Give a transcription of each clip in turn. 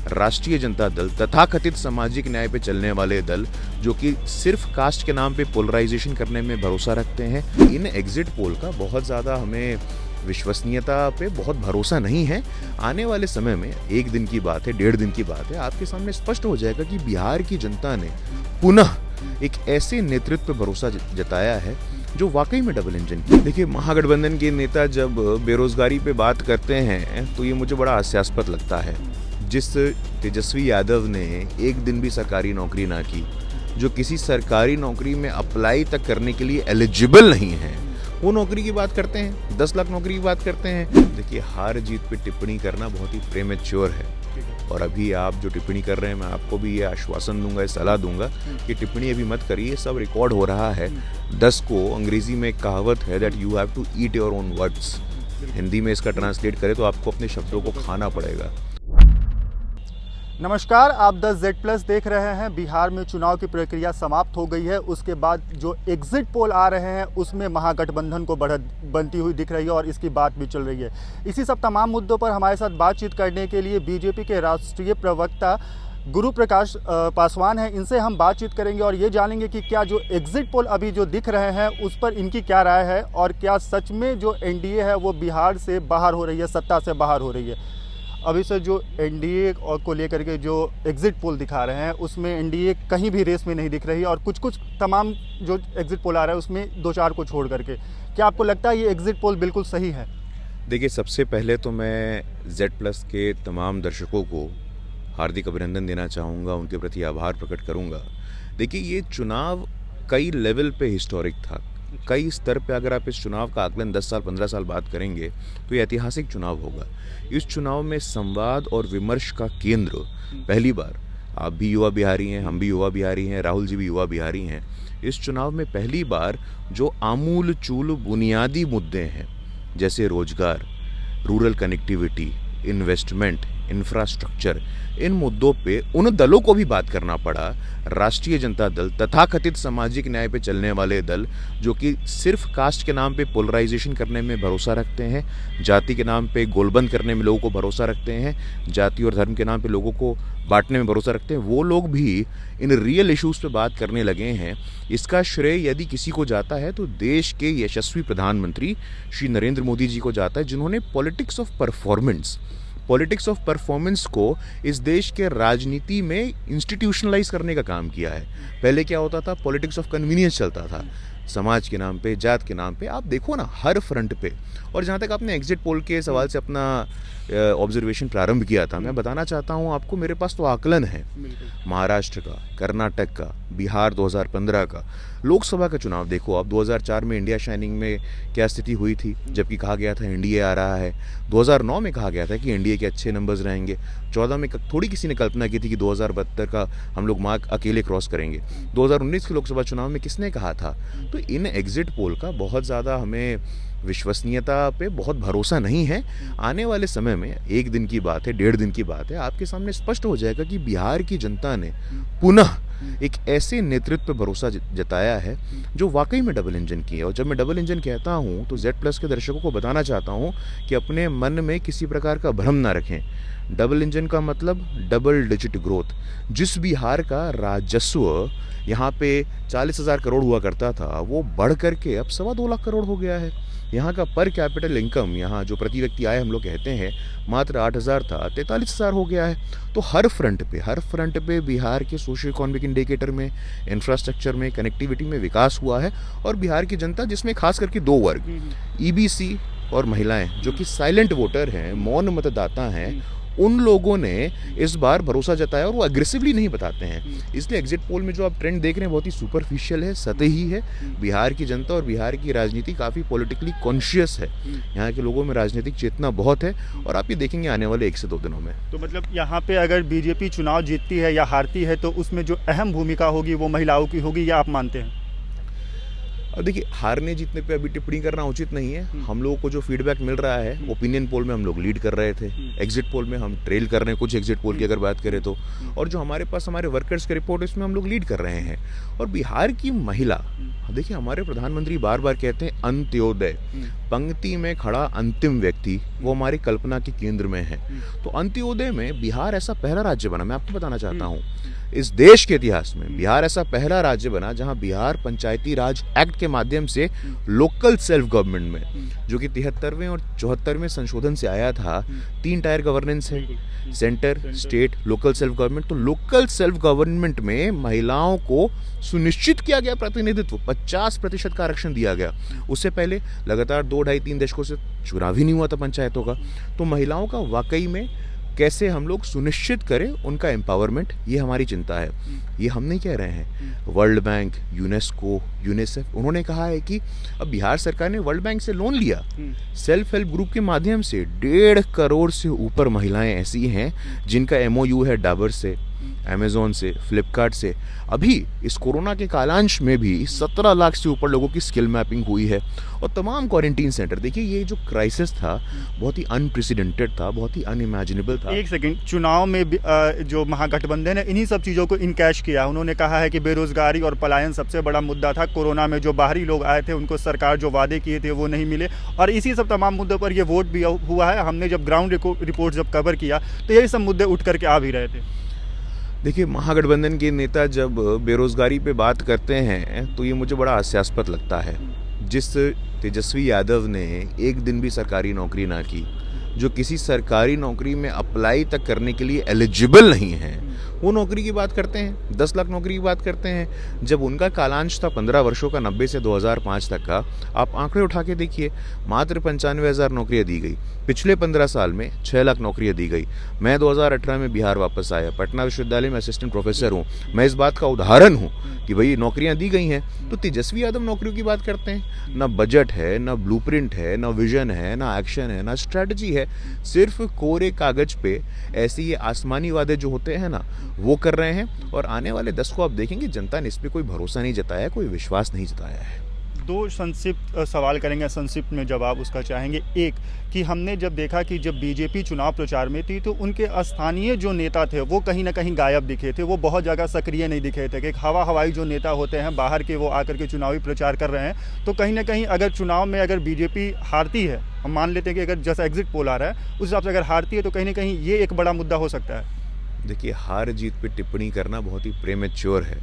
राष्ट्रीय जनता दल तथाकथित सामाजिक न्याय पे चलने वाले दल जो कि सिर्फ कास्ट के नाम पे पोलराइजेशन करने में भरोसा रखते हैं, इन एग्जिट पोल का बहुत ज़्यादा हमें विश्वसनीयता पे बहुत भरोसा नहीं है। आने वाले समय में एक दिन की बात है, 1.5 दिन की बात है, आपके सामने स्पष्ट हो जाएगा कि बिहार की जनता ने पुनः एक ऐसे नेतृत्व पे भरोसा जताया है जो वाकई में डबल इंजन की। देखिए, महागठबंधन के नेता जब बेरोजगारी पे बात करते हैं तो ये मुझे बड़ा हास्यास्पद लगता है। जिस तेजस्वी यादव ने एक दिन भी सरकारी नौकरी ना की, जो किसी सरकारी नौकरी में अप्लाई तक करने के लिए एलिजिबल नहीं है, वो नौकरी की बात करते हैं, 10 लाख नौकरी की बात करते हैं। देखिए, हार जीत पे टिप्पणी करना बहुत ही प्रेमेच्योर है और अभी आप जो टिप्पणी कर रहे हैं, मैं आपको भी ये आश्वासन दूंगा, ये सलाह दूंगा कि टिप्पणी अभी मत करिए, सब रिकॉर्ड हो रहा है। 10 को अंग्रेजी में एक कहावत है that you have to eat your own words. Hindi में इसका ट्रांसलेट करें तो आपको अपने शब्दों को खाना पड़ेगा। नमस्कार, आप द Z+ देख रहे हैं। बिहार में चुनाव की प्रक्रिया समाप्त हो गई है। उसके बाद जो एग्जिट पोल आ रहे हैं उसमें महागठबंधन को बढ़त बनती हुई दिख रही है और इसकी बात भी चल रही है। इसी सब तमाम मुद्दों पर हमारे साथ बातचीत करने के लिए बीजेपी के राष्ट्रीय प्रवक्ता गुरु प्रकाश पासवान हैं। इनसे हम बातचीत करेंगे और ये जानेंगे कि क्या जो एग्जिट पोल अभी जो दिख रहे हैं उस पर इनकी क्या राय है और क्या सच में जो एनडीए है वो बिहार से बाहर हो रही है, सत्ता से बाहर हो रही है। अभी से जो एनडीए को लेकर के जो एग्जिट पोल दिखा रहे हैं उसमें एनडीए कहीं भी रेस में नहीं दिख रही और कुछ तमाम जो एग्जिट पोल आ रहा है उसमें 2-4 को छोड़ करके, क्या आपको लगता है ये एग्जिट पोल बिल्कुल सही है? देखिए, सबसे पहले तो मैं Z+ के तमाम दर्शकों को हार्दिक अभिनंदन देना चाहूँगा, उनके प्रति आभार प्रकट करूँगा। देखिए, ये चुनाव कई लेवल पे हिस्टोरिक था, कई स्तर पे। अगर आप इस चुनाव का आकलन 10 साल 15 साल बाद करेंगे तो ये ऐतिहासिक चुनाव होगा। इस चुनाव में संवाद और विमर्श का केंद्र पहली बार, आप भी युवा बिहारी हैं, हम भी युवा बिहारी हैं, राहुल जी भी युवा बिहारी हैं, इस चुनाव में पहली बार जो आमूल चूल बुनियादी मुद्दे हैं जैसे रोजगार, रूरल कनेक्टिविटी, इन्वेस्टमेंट, इंफ्रास्ट्रक्चर, इन मुद्दों पे उन दलों को भी बात करना पड़ा। राष्ट्रीय जनता दल तथाकथित सामाजिक न्याय पे चलने वाले दल जो कि सिर्फ कास्ट के नाम पे पोलराइजेशन करने में भरोसा रखते हैं, जाति के नाम पे गोलबंद करने में लोगों को भरोसा रखते हैं, जाति और धर्म के नाम पे लोगों को बांटने में भरोसा रखते हैं, वो लोग भी इन रियल इश्यूज पे बात करने लगे हैं। इसका श्रेय यदि किसी को जाता है तो देश के यशस्वी प्रधानमंत्री श्री नरेंद्र मोदी जी को जाता है, जिन्होंने पॉलिटिक्स ऑफ परफॉर्मेंस को इस देश के राजनीति में इंस्टीट्यूशनलाइज करने का काम किया है। पहले क्या होता था, पॉलिटिक्स ऑफ कन्वीनियंस चलता था, समाज के नाम पे, जात के नाम पे। आप देखो ना, हर फ्रंट पे। और जहाँ तक आपने एग्जिट पोल के सवाल से अपना ऑब्जर्वेशन प्रारंभ किया था, मैं बताना चाहता हूँ आपको, मेरे पास तो आकलन है महाराष्ट्र का, कर्नाटक का, बिहार 2015 का। लोकसभा का चुनाव देखो आप, 2004 में इंडिया शाइनिंग में क्या स्थिति हुई थी, जबकि कहा गया था एनडीए आ रहा है। 2009 में कहा गया था कि एनडीए के अच्छे नंबर्स रहेंगे। 14 में थोड़ी किसी ने कल्पना की थी कि 2072 का हम लोग मार्क अकेले क्रॉस करेंगे। 2019 के लोकसभा चुनाव में किसने कहा था? तो इन एग्जिट पोल का बहुत ज़्यादा हमें विश्वसनीयता पे बहुत भरोसा नहीं है। आने वाले समय में एक दिन की बात है, 1.5 दिन की बात है, आपके सामने स्पष्ट हो जाएगा कि बिहार की जनता ने पुनः एक ऐसे नेतृत्व पे भरोसा जताया है जो वाकई में डबल इंजन की है। और जब मैं डबल इंजन कहता हूँ तो Z+ के दर्शकों को बताना चाहता हूँ कि अपने मन में किसी प्रकार का भ्रम ना रखें। डबल इंजन का मतलब डबल डिजिट ग्रोथ। जिस बिहार का राजस्व यहाँ पे 40,000 करोड़ हुआ करता था, वो बढ़ करके अब 2.25 लाख करोड़ हो गया है। यहाँ का पर कैपिटल इनकम, यहाँ जो प्रति व्यक्ति आय हम लोग कहते हैं, मात्र 8,000 था, 43,000 हो गया है। तो हर फ्रंट पे बिहार के सोशो इकोनॉमिक इंडिकेटर में, इंफ्रास्ट्रक्चर में, कनेक्टिविटी में विकास हुआ है। और बिहार की जनता, जिसमें खास करके 2 वर्ग, ईबीसी और महिलाएं, जो कि साइलेंट वोटर हैं, मौन मतदाता हैं, उन लोगों ने इस बार भरोसा जताया और वो एग्रेसिवली नहीं बताते हैं। इसलिए एग्जिट पोल में जो आप ट्रेंड देख रहे हैं बहुत ही सुपरफिशियल है, सतही है। बिहार की जनता और बिहार की राजनीति काफ़ी पॉलिटिकली कॉन्शियस है। यहाँ के लोगों में राजनीतिक चेतना बहुत है और आप ये देखेंगे आने वाले 1 से 2 दिनों में। तो मतलब यहाँ पे अगर बीजेपी चुनाव जीतती है या हारती है तो उसमें जो अहम भूमिका होगी वो महिलाओं की होगी, या आप मानते हैं? अब देखिए, हारने जीतने पे अभी टिप्पणी करना उचित नहीं है। हम लोगों को जो फीडबैक मिल रहा है, ओपिनियन पोल में हम लोग लीड कर रहे थे, एग्जिट पोल में हम ट्रेल कर रहे हैं, कुछ एग्जिट पोल की अगर बात करें तो, और जो हमारे पास हमारे वर्कर्स के रिपोर्ट इसमें हम लोग लीड कर रहे हैं। और बिहार की महिला, देखिए हमारे प्रधानमंत्री बार बार कहते हैं अंत्योदय, पंक्ति में खड़ा अंतिम व्यक्ति वो हमारी कल्पना के केंद्र में है। तो अंत्योदय में बिहार ऐसा पहला राज्य बना, मैं आपको बताना चाहता हूँ, इस देश के इतिहास में बिहार ऐसा पहला राज्य बना जहां बिहार पंचायती राज एक्ट के माध्यम से लोकल सेल्फ गवर्नमेंट में, जो कि 73वें और 74वें संशोधन से आया था, 3 टायर गवर्नेंस है, centre, state, local self government. तो लोकल सेल्फ गवर्नमेंट में महिलाओं को सुनिश्चित किया गया प्रतिनिधित्व, 50% का आरक्षण दिया गया। उससे पहले लगातार 2, 2.5, 3 दशकों से चुनाव ही नहीं हुआ था पंचायतों का। तो महिलाओं का वाकई में कैसे हम लोग सुनिश्चित करें उनका एम्पावरमेंट, ये हमारी चिंता है। ये हम नहीं कह रहे हैं, वर्ल्ड बैंक, यूनेस्को, यूनिसेफ, उन्होंने कहा है कि अब बिहार सरकार ने वर्ल्ड बैंक से लोन लिया, सेल्फ हेल्प ग्रुप के माध्यम से 1.5 करोड़ से ऊपर महिलाएं ऐसी हैं जिनका MOU है डाबर से, अमेजोन से, फ्लिपकार्ट से। अभी इस कोरोना के कालांश में भी 17 लाख से ऊपर लोगों की स्किल मैपिंग हुई है। और तमाम क्वारंटीन सेंटर, देखिए ये जो क्राइसिस था बहुत ही अनप्रेसिडेंटेड था, बहुत ही अनइमेजिनेबल था। एक सेकंड, चुनाव में जो महागठबंधन है इन्हीं सब चीज़ों को इनकैश किया। उन्होंने कहा है कि बेरोजगारी और पलायन सबसे बड़ा मुद्दा था। कोरोना में जो बाहरी लोग आए थे उनको सरकार जो वादे किए थे वो नहीं मिले, और इसी सब तमाम मुद्दों पर ये वोट भी हुआ है। हमने जब ग्राउंड रिपोर्ट जब कवर किया तो यही सब मुद्दे उठ करके आ भी रहे थे। देखिए, महागठबंधन के नेता जब बेरोजगारी पे बात करते हैं तो ये मुझे बड़ा हास्यास्पद लगता है। जिस तेजस्वी यादव ने एक दिन भी सरकारी नौकरी ना की, जो किसी सरकारी नौकरी में अप्लाई तक करने के लिए एलिजिबल नहीं है, वो नौकरी की बात करते हैं, 10 लाख नौकरी की बात करते हैं। जब उनका कालांश था 15 वर्षों का, 90 से 2005 तक का, आप आंकड़े उठा के देखिए, मात्र 95,000 नौकरियां दी गई। पिछले 15 साल में 6 लाख नौकरियां दी गई। मैं 2018 में बिहार वापस आया, पटना विश्वविद्यालय में असिस्टेंट प्रोफेसर हूँ, मैं इस बात का उदाहरण हूँ कि भाई नौकरियां दी गई हैं। तो तेजस्वी यादव नौकरियों की बात करते हैं, ना बजट है, ना ब्लूप्रिंट है, ना विजन है, ना एक्शन है, ना स्ट्रैटेजी है। सिर्फ कोरे कागज पे ऐसे ये आसमानी वादे जो होते हैं ना, वो कर रहे हैं। और आने वाले 10 को आप देखेंगे, जनता ने इस पर कोई भरोसा नहीं जताया है, कोई विश्वास नहीं जताया है। 2 संक्षिप्त सवाल करेंगे, संक्षिप्त में जवाब उसका चाहेंगे। एक कि हमने जब देखा कि जब बीजेपी चुनाव प्रचार में थी तो उनके स्थानीय जो नेता थे वो कहीं ना कहीं गायब दिखे थे, वो बहुत जगह सक्रिय नहीं दिखे थे। कि हवाई जो नेता होते हैं बाहर के, वो आकर के चुनावी प्रचार कर रहे हैं। तो कहीं ना कहीं अगर चुनाव में अगर बीजेपी हारती है, हम मान लेते हैं कि अगर जैसा एग्जिट पोल आ रहा है उस हिसाब से अगर हारती है, तो कहीं ना कहीं ये एक बड़ा मुद्दा हो सकता है। देखिए, हार जीत पे टिप्पणी करना बहुत ही प्रेमेच्योर है।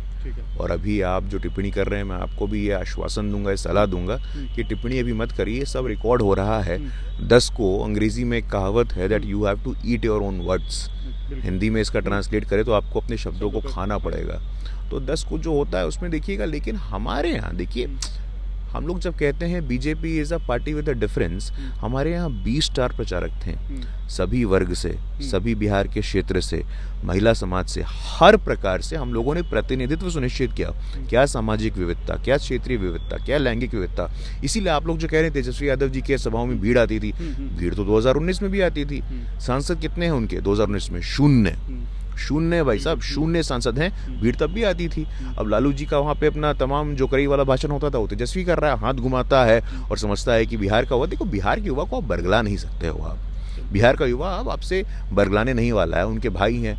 और अभी आप जो टिप्पणी कर रहे हैं, मैं आपको भी ये आश्वासन दूंगा, ये सलाह दूंगा कि टिप्पणी अभी मत करिए, सब रिकॉर्ड हो रहा है। 10 को अंग्रेजी में एक कहावत है that you have to eat your own words. Hindi में इसका ट्रांसलेट करें तो आपको अपने शब्दों को खाना पड़ेगा। तो 10 को जो होता है उसमें देखिएगा। लेकिन हमारे यहाँ देखिए, हम लोग जब कहते हैं BJP is a party with a difference, हमारे यहाँ 20 स्टार प्रचारक थे, सभी वर्ग से, सभी बिहार के क्षेत्र से, महिला समाज से, हर प्रकार से हम लोगों ने प्रतिनिधित्व सुनिश्चित किया। क्या सामाजिक विविधता, क्या क्षेत्रीय विविधता, क्या लैंगिक विविधता। इसीलिए आप लोग जो कह रहे हैं तेजस्वी यादव जी के सभाओं में भीड़ आती थी, भीड़ तो 2019 में भी आती थी। सांसद कितने हैं उनके 2019 में? 0 शून्य भाई साहब, 0 सांसद हैं। भीड़ तब भी आती थी। अब लालू जी का वहाँ पे अपना तमाम जो करी वाला भाषण होता था वो तेजस्वी कर रहा है, हाथ घुमाता है और समझता है कि बिहार का हुआ। देखो, बिहार के युवा को आप बरगला नहीं सकते हो। आप बिहार का युवा अब आपसे बरगलाने नहीं वाला है। उनके भाई हैं,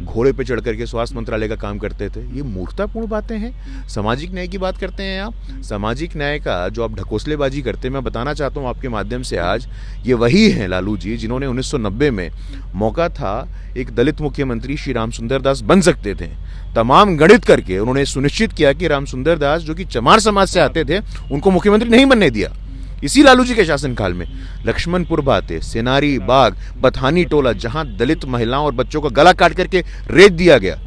घोड़े पे चढ़ करके स्वास्थ्य मंत्रालय का काम करते थे। ये मूर्खतापूर्ण बातें हैं। सामाजिक न्याय की बात करते हैं आप, सामाजिक न्याय का जो आप ढकोसलेबाजी करते हैं, मैं बताना चाहता हूँ आपके माध्यम से आज, ये वही हैं लालू जी जिन्होंने 1990 में मौका था, एक दलित मुख्यमंत्री श्री रामसुंदर दास बन सकते थे। तमाम गणित करके उन्होंने सुनिश्चित किया कि रामसुंदर दास जो कि चमार समाज से आते थे उनको मुख्यमंत्री नहीं बनने दिया। इसी लालू जी के शासनकाल में लक्ष्मणपुर बातें, सेनारी बाग, बथानी टोला, जहां दलित महिलाओं और बच्चों का गला काट करके रेत दिया गया।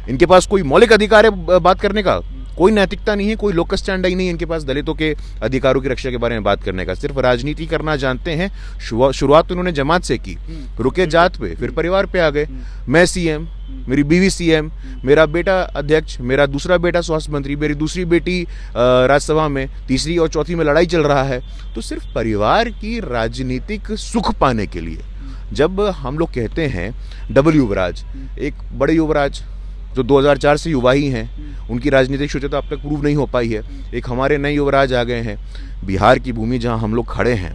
इनके पास कोई मौलिक अधिकार है बात करने का? कोई नैतिकता नहीं है, कोई लोकस स्टैंड ही नहीं है इनके पास दलितों के अधिकारों की रक्षा के बारे में बात करने का। सिर्फ राजनीति करना जानते हैं। शुरुआत उन्होंने जमात से की, रुके जात पे, फिर परिवार पे आ गए। मैं सीएम, मेरी बीवी सीएम, मेरा बेटा अध्यक्ष, मेरा दूसरा बेटा स्वास्थ्य मंत्री, मेरी दूसरी बेटी राज्यसभा में, तीसरी और चौथी में लड़ाई चल रहा है। तो सिर्फ परिवार की राजनीतिक सुख पाने के लिए जब हम लोग कहते हैं डबल युवराज, एक बड़े युवराज जो 2004 से युवा ही हैं, उनकी राजनीतिक शुचिता अब तक प्रूव नहीं हो पाई है। एक हमारे नए युवराज आ गए हैं। बिहार की भूमि जहां हम लोग खड़े हैं,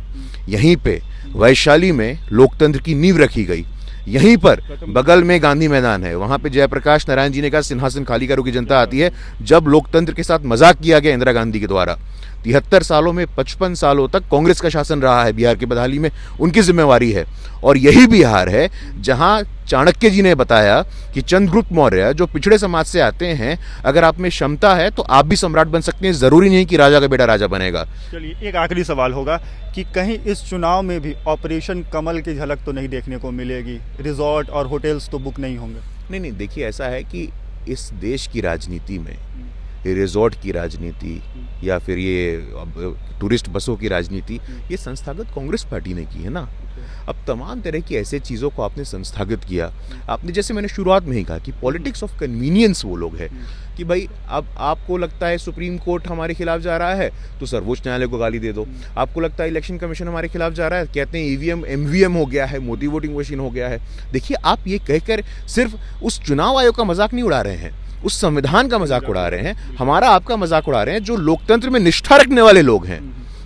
यहीं पे वैशाली में लोकतंत्र की नींव रखी गई। यहीं पर बगल में गांधी मैदान है, वहां पे जयप्रकाश नारायण जी ने कहा सिंहासन खाली करो की जनता आती है। जब लोकतंत्र के साथ मजाक किया गया इंदिरा गांधी के द्वारा, 73 सालों में 55 सालों तक कांग्रेस का शासन रहा है बिहार की बदहाली में, उनकी जिम्मेवारी है। और यही बिहार है जहां चाणक्य जी ने बताया कि चंद्रगुप्त मौर्य जो पिछड़े समाज से आते हैं, अगर आप में क्षमता है तो आप भी सम्राट बन सकते हैं, जरूरी नहीं कि राजा का बेटा राजा बनेगा। चलिए, एक आखिरी सवाल होगा कि कहीं इस चुनाव में भी ऑपरेशन कमल की झलक तो नहीं देखने को मिलेगी? रिजॉर्ट और होटल्स तो बुक नहीं होंगे? नहीं, देखिए ऐसा है कि इस देश की राजनीति में ये रिजॉर्ट की राजनीति या फिर ये टूरिस्ट बसों की राजनीति, ये संस्थागत कांग्रेस पार्टी ने की है ना। अब तमाम तरह की ऐसे चीज़ों को आपने संस्थागत किया। आपने, जैसे मैंने शुरुआत में ही कहा कि पॉलिटिक्स ऑफ कन्वीनियंस वो लोग हैं कि भाई अब आपको लगता है सुप्रीम कोर्ट हमारे खिलाफ जा रहा है तो सर्वोच्च न्यायालय को गाली दे दो। आपको लगता है इलेक्शन कमीशन हमारे खिलाफ जा रहा है, कहते हैं ईवीएम एमवीएम हो गया है, मोदी वोटिंग मशीन हो गया है। देखिए, आप ये कहकर सिर्फ उस चुनाव आयोग का मजाक नहीं उड़ा रहे हैं, उस संविधान का मजाक उड़ा रहे हैं, हमारा आपका मजाक उड़ा रहे हैं, जो लोकतंत्र में निष्ठा रखने वाले लोग हैं।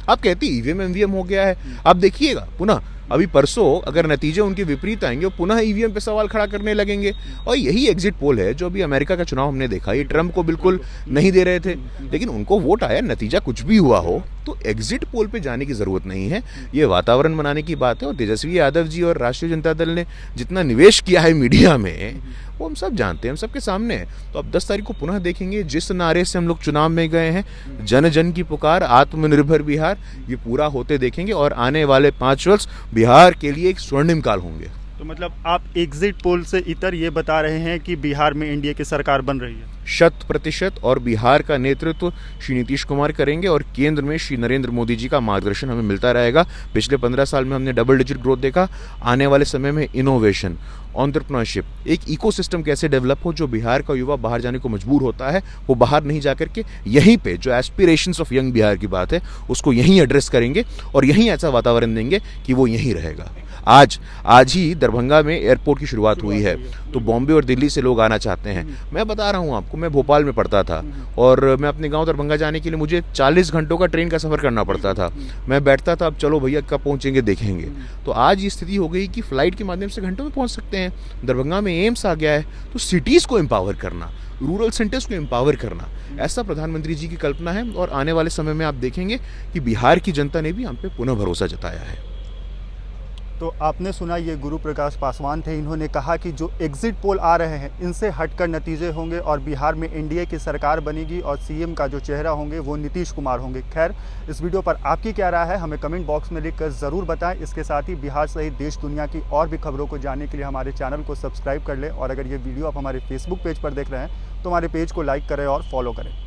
आप कहते हैं ईवीएम एमवीएम हो गया है, आप देखिएगा पुनः अभी परसों अगर नतीजे उनके विपरीत आएंगे, वो पुनः ईवीएम पे सवाल खड़ा करने लगेंगे। और यही एग्जिट पोल है जो अभी अमेरिका का चुनाव हमने देखा। ये ट्रम्प को बिल्कुल नहीं दे रहे थे, लेकिन उनको वोट आया, नतीजा कुछ भी हुआ हो तो एग्जिट पोल पे जाने की जरूरत नहीं है। ये वातावरण बनाने की बात है। और तेजस्वी यादव जी और राष्ट्रीय जनता दल ने जितना निवेश किया है मीडिया में, वो हम सब जानते हैं, हम सबके सामने है। तो अब 10 तारीख को पुनः देखेंगे, जिस नारे से हम लोग चुनाव में गए हैं, जन जन की पुकार, आत्मनिर्भर बिहार, ये पूरा होते देखेंगे। और आने वाले 5 वर्ष बिहार के लिए एक स्वर्णिम काल होंगे। तो मतलब आप एग्जिट पोल से इतर ये बता रहे हैं कि बिहार में एनडीए की सरकार बन रही है? 100%। और बिहार का नेतृत्व श्री नीतीश कुमार करेंगे और केंद्र में श्री नरेंद्र मोदी जी का मार्गदर्शन हमें मिलता रहेगा। पिछले 15 साल में हमने डबल डिजिट ग्रोथ देखा। आने वाले समय में इनोवेशन, एंटरप्रेन्योरशिप, एक इकोसिस्टम कैसे डेवलप हो, जो बिहार का युवा बाहर जाने को मजबूर होता है, वो बाहर नहीं जाकर के यहीं पे जो एस्पिरेशंस ऑफ यंग बिहार की बात है उसको यहीं एड्रेस करेंगे और यहीं ऐसा वातावरण देंगे कि वो यहीं रहेगा। आज ही दरभंगा में एयरपोर्ट की शुरुआत हुई है, तो बॉम्बे और दिल्ली से लोग आना चाहते हैं। मैं बता रहा हूँ आपको, मैं भोपाल में पढ़ता था और मैं अपने गांव दरभंगा जाने के लिए मुझे 40 घंटों का ट्रेन का सफ़र करना पड़ता था। मैं बैठता था, अब चलो भैया कब पहुँचेंगे देखेंगे। तो आज ये स्थिति हो गई कि फ्लाइट के माध्यम से घंटों में पहुँच सकते हैं। दरभंगा में एम्स आ गया है। तो सिटीज़ को एम्पावर करना, रूरल सेंटर्स को एम्पावर करना, ऐसा प्रधानमंत्री जी की कल्पना है। और आने वाले समय में आप देखेंगे कि बिहार की जनता ने भी हम पे पुनः भरोसा जताया है। तो आपने सुना, ये गुरु प्रकाश पासवान थे। इन्होंने कहा कि जो एग्जिट पोल आ रहे हैं इनसे हटकर नतीजे होंगे और बिहार में एनडीए की सरकार बनेगी और सीएम का जो चेहरा होंगे वो नीतीश कुमार होंगे। खैर, इस वीडियो पर आपकी क्या राय है हमें कमेंट बॉक्स में लिखकर ज़रूर बताएं। इसके साथ ही बिहार सहित देश दुनिया की और भी खबरों को जानने के लिए हमारे चैनल को सब्सक्राइब कर लें। और अगर ये वीडियो आप हमारे फेसबुक पेज पर देख रहे हैं तो हमारे पेज को लाइक करें और फॉलो करें।